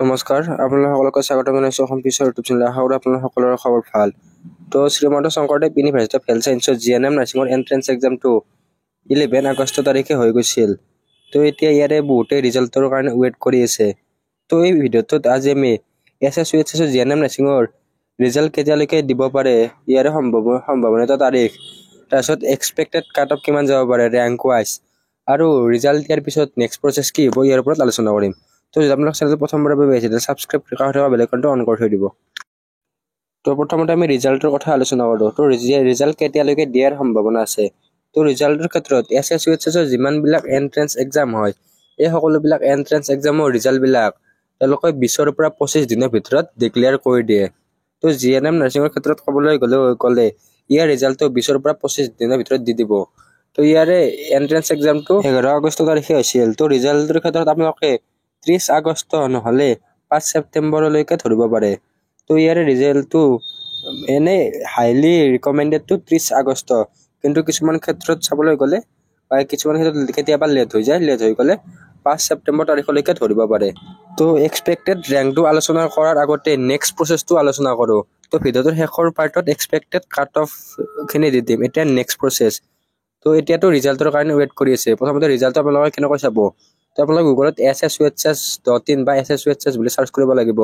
নমস্কাৰ আপোনালোক সকলোকে স্বাগতম জনাইছোঁ অসম পিছৰ ইউটিউব চেনেল। আশা কৰোঁ আপোনালোক সকলোৰে খবৰ ভাল। তো Srimanta Sankardev university of health ছায়েন্সৰ জিএনএম নাৰ্ছিঙৰ এণ্ট্ৰেন্স এক্সামটো 11 আগষ্ট তাৰিখে হৈ গৈছিল। তো এতিয়া ইয়াৰে বহুতে ৰিজাল্টৰ কাৰণে ৱেইট কৰি আছে। তো এই ভিডিঅ'টোত আজি আমি এছ জিএনএম নাৰ্ছিঙৰ ৰিজাল্ট কেতিয়ালৈকে দিব পাৰে, ইয়াৰে সম্ভাৱনীয়তা তাৰিখ, তাৰপিছত এক্সপেক্টেড কাট অফ কিমান যাব পাৰে ৰেংক ৱাইজ, আৰু ৰিজাল্ট দিয়াৰ পিছত নেক্সট প্ৰচেছ কি হ'ব ইয়াৰ ওপৰত আলোচনা কৰিম। তো যদি আপোনালোক চেনেলটো প্ৰথমবাৰৰ বাবে আহিছে তেন্তে ছাবস্ক্ৰাইব থকা বেল আইকনটো অন কৰি থৈ দিব। তো প্ৰথমতে আমি ৰিজাল্টৰ কথা আলোচনা কৰোঁ। তো ৰিজাল্ট কেতিয়ালৈকে দিয়াৰ সম্ভাৱনা আছে। তো ৰিজাল্টৰ ক্ষেত্ৰত এছ যিমানবিলাক এণ্ট্ৰেন্স এক্সাম হয়, এই সকলোবিলাক এণ্ট্ৰেন্স এক্সামৰ ৰিজাল্টবিলাক তেওঁলোকে 20ৰ পৰা 25 দিনৰ ভিতৰত ডিক্লেয়াৰ কৰি দিয়ে। তো জিএনএম নাৰ্ছিঙৰ ক্ষেত্ৰত ক'বলৈ গ'লে ইয়াৰ ৰিজাল্টটো 20ৰ পৰা 25 দিনৰ ভিতৰত দি দিব। তো ইয়াৰে এণ্ট্ৰেন্স এক্সামটো 11 আগষ্ট তাৰিখে হৈছিল। তো ৰিজাল্টৰ ক্ষেত্ৰত আপোনালোকে 30 আগষ্ট নহ'লে 5 ছেপ্টেম্বৰলৈকে ধৰিব পাৰে। তো ইয়াৰে ৰিজাল্টটো এনেই হাইলি ৰিকমেণ্ডেডটো 30 আগষ্ট, কিন্তু কিছুমান ক্ষেত্ৰত চাবলৈ গ'লে বা কিছুমান ক্ষেত্ৰত কেতিয়াবা লেট হৈ যায়, লেট হৈ গ'লে 5 ছেপ্টেম্বৰ তাৰিখলৈকে ধৰিব পাৰে। তো এক্সপেক্টেড ৰেংকটো আলোচনা কৰাৰ আগতে নেক্সট প্ৰচেছটো আলোচনা কৰোঁ। তো ভিডিঅ'টোৰ শেষৰ পাৰ্টত এক্সপেক্টেড কাট অফখিনি দি দিম। এতিয়া নেক্সট প্ৰচেছ। তো এতিয়াতো ৰিজাল্টৰ কাৰণে ৱেইট কৰি আছে। প্ৰথমতে ৰিজাল্টটো আপোনালোকে কেনেকৈ চাব? তো আপোনালোকে গুগলত SSUHS.in বা SSUHS বুলি চাৰ্চ কৰিব লাগিব।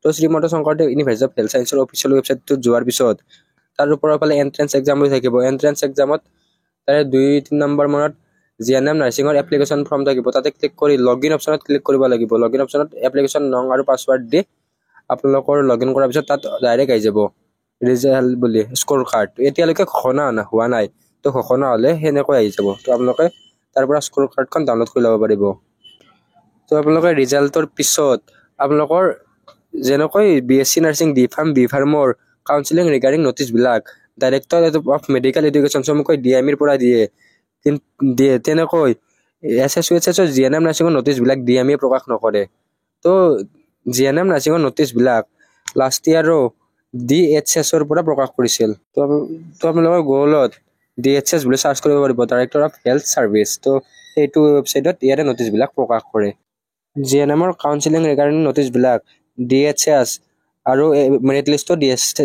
তো Srimanta Sankardev university of health ছায়েন্সৰ অফিচিয়েল ৱেবছাইটটোত যোৱাৰ পিছত তাৰ ওপৰৰ ফালে এণ্ট্ৰেন্স এক্সাম বুলি থাকিব। এণ্ট্ৰেন্স এক্সামত তাৰে 2-3 নম্বৰ মানত জিএনএম নাৰ্ছিঙৰ এপ্লিকেশ্যন ফৰ্ম থাকিব। তাতে ক্লিক কৰি লগইন অপশ্যনত ক্লিক কৰিব লাগিব। লগইন অপশ্যনত এপ্লিকেশ্যন নং আৰু পাছৱাৰ্ড দি আপোনালোকৰ লগইন কৰাৰ পিছত তাত ডাইৰেক্ট আহি যাব ৰিজাল্ট বুলি স্ক'ৰ কাৰ্ড। এতিয়ালৈকে ঘোষণা হোৱা নাই। তো ঘোষণা হ'লে সেনেকৈ আহি যাব। তো আপোনালোকে তাৰ পৰা স্ক'ৰ কাৰ্ডখন ডাউনলোড কৰি ল'ব পাৰিব। তো আপোনালোকে ৰিজাল্টৰ পিছত আপোনালোকৰ যেনেকৈ BSc নাৰ্ছিং, বি ফাৰ্মৰ কাউন্সিলিং ৰিগাৰ্ডিং নটিছবিলাক ডাইৰেক্টৰ অফ মেডিকেল এডুকেশ্যন চমুকৈ DMEৰ পৰা দিয়ে, তেনেকৈ SSUHSৰ জিএনএম নাৰ্ছিঙৰ নটিছবিলাক DME প্ৰকাশ নকৰে। তো জিএনএম নাৰ্ছিঙৰ নটিছবিলাক লাষ্ট ইয়াৰো DHSৰ পৰা প্ৰকাশ কৰিছিল। তো আপোনালোকৰ গুগলত DHS বুলি চাৰ্চ কৰিব পাৰিব, ডাইৰেক্টৰ অফ হেল্থ ছাৰ্ভিচ। তো সেইটো ৱেবছাইটত ইয়াৰে নটিছবিলাক প্ৰকাশ কৰে। জিএনএমৰ কাউন্সিলিং ৰিগাৰ্ডিং নটিছবিলাক DHS আৰু মেৰিট লিষ্টটো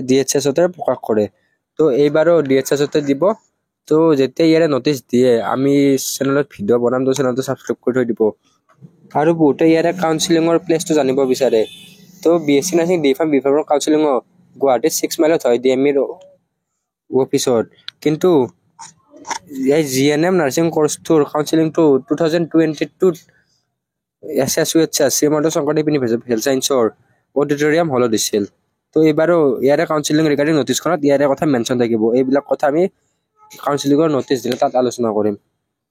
DHSতে প্ৰকাশ কৰে। তো এইবাৰো DHSতে দিব। তো যেতিয়া ইয়াৰে নটিছ দিয়ে আমি চেনেলত ভিডিঅ' বনাম, তো চেনেলটো ছাবস্ক্ৰাইব কৰি থৈ দিব। আৰু বহুতে ইয়াৰে কাউন্সিলিঙৰ প্লেচটো জানিব বিচাৰে। তো BSc নাৰ্ছিং, বি ফাৰ্মৰ কাউন্সিলিঙৰ গুৱাহাটীত 6 মাইলত হয় DMEৰ অফিচত। কিন্তু এই জিএনএম নাৰ্ছিং কৰ্চটোৰ কাউন্সিলিংটো 2022ত SSUHS Srimanta Sankardev university of health ছায়েন্সৰ অডিটৰিয়াম হলত দিছিল। তো এইবাৰো ইয়াৰে কাউন্সিলিং ৰিগাৰ্ডিং নটিছখনত ইয়াৰে কথা মেনশ্যন থাকিব। এইবিলাক কথা আমি কাউন্সিলিঙৰ নটিছ দিলে তাত আলোচনা কৰিম।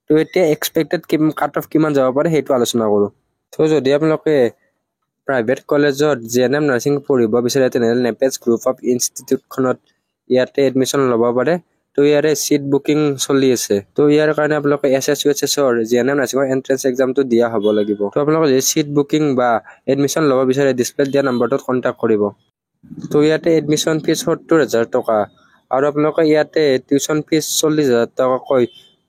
তো এতিয়া এক্সপেক্টেড কাট অফ কিমান যাব পাৰে সেইটো আলোচনা কৰোঁ। তো যদি আপোনালোকে প্ৰাইভেট কলেজত জিএনএম নাৰ্ছিং পঢ়িব বিচাৰে তেনেহ'লে নেপেজ গ্ৰুপ অফ ইনষ্টিটিউটখনত ইয়াতে এডমিশ্যন ল'ব পাৰে। তো ইয়াৰে চিট বুকিং চলি আছে। তো ইয়াৰ কাৰণে আপোনালোকে SSUHSৰ জিএনএম নাৰ্ছিঙৰ এণ্ট্ৰেন্স এক্সামটো দিয়া হ'ব লাগিব। তো আপোনালোকে যদি চিট বুকিং বা এডমিশ্যন ল'ব বিচাৰে ডিছপ্লেত দিয়া নম্বৰটোত কণ্টেক্ট কৰিব। তো ইয়াতে এডমিশ্যন ফিজ 70,000 টকা, আৰু আপোনালোকে ইয়াতে টিউশ্যন ফিজ 40,000 টকাকৈ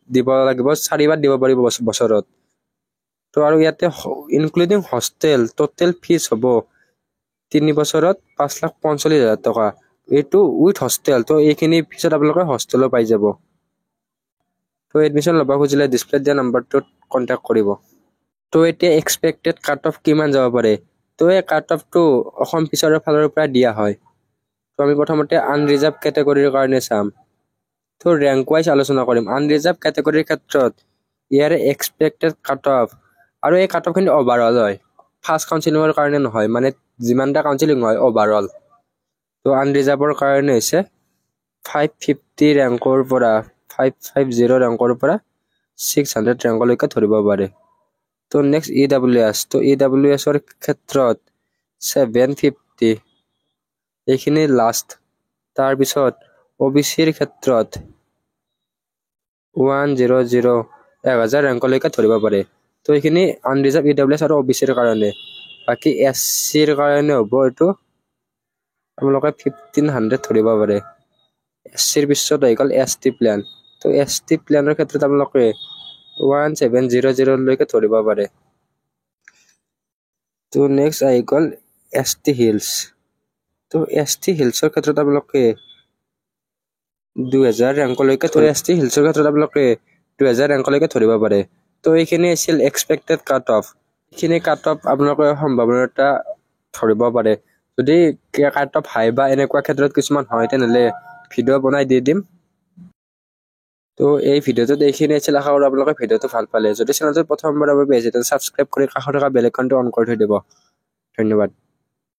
দিব লাগিব। 4 বাৰ দিব পাৰিব বছৰত। তো আৰু ইয়াতে ইনক্লুডিং হোষ্টেল টোটেল ফিজ হ'ব 3 বছৰত 5,45,000 টকা। এইটো উইথ হোষ্টেল। তো এইখিনি ফিজত আপোনালোকে হোষ্টেলো পাই যাব। তো এডমিশ্যন ল'ব খুজিলে ডিছপ্লেত দিয়া নম্বৰটোত কণ্টেক্ট কৰিব। তো এতিয়া এক্সপেক্টেড কাট অফ কিমান যাব পাৰে? তো এই কাট অফটো অসম পিছৰৰ ফালৰ পৰা দিয়া হয়। তো আমি প্ৰথমতে আনৰিজাৰ্ভ কেটেগৰীৰ কাৰণে চাম। তো ৰেংক ৱাইজ আলোচনা কৰিম। আনৰিজাৰ্ভ কেটেগৰীৰ ক্ষেত্ৰত ইয়াৰে এক্সপেক্টেড কাট অফ, আৰু এই কাট অফখিনি অভাৰঅল হয়, ফাৰ্ষ্ট কাউন্সিলিঙৰ কাৰণে নহয়, মানে যিমানটা কাউন্সিলিং হয় অভাৰঅল। তো আনৰিজাৰ্ভৰ কাৰণে হৈছে 550 ৰেংকৰ পৰা 550 ৰেংকৰ পৰা 600 ৰেংকলৈকে ধৰিব পাৰে। তো নেক্সট EWS। তো EWSৰ ক্ষেত্ৰত 750, এইখিনি লাষ্ট। তাৰপিছত OBCৰ ক্ষেত্ৰত 1000 ৰেংকলৈকে ধৰিব পাৰে। তো এইখিনি আনৰিজাৰ্ভ EWS আৰু OBCৰ কাৰণে। বাকী SCৰ কাৰণে হ'ব এইটো আপোনালোকে 1500 ধৰিব পাৰে। SCৰ পিছত আহি গ'ল ST প্লেন। তো ST প্লেনৰ ক্ষেত্ৰত আপোনালোকে 1700লৈকে ধৰিব পাৰে। তো নেক্সট আহি গ'ল ST হিলছ। তো ST হিলছৰ ক্ষেত্ৰত আপোনালোকে 2000 ৰেংকলৈকে ST হিলছৰ ক্ষেত্ৰত আপোনালোকে 2000 ৰেংকলৈকে ধৰিব পাৰে। তো এইখিনি আছিল এক্সপেক্টেড কাট অফ। এইখিনি কাট অফ আপোনালোকে সম্ভাৱনা ধৰিব পাৰে। যদি কাট অফ হাই বা এনেকুৱা ক্ষেত্ৰত কিছুমান হয় তেনেহ'লে ভিডিঅ' বনাই দি দিম। তো এই ভিডিঅ'টোত এইখিনি আছিল। আশা কৰোঁ আপোনালোকে ভিডিঅ'টো ভাল পালে। যদি চেনেলটো প্ৰথমবাৰৰ বাবে আহিছে তেন্তে ছাবস্ক্ৰাইব কৰি কাষত থকা বেল আইকনটো অন কৰি থৈ দিব। ধন্যবাদ।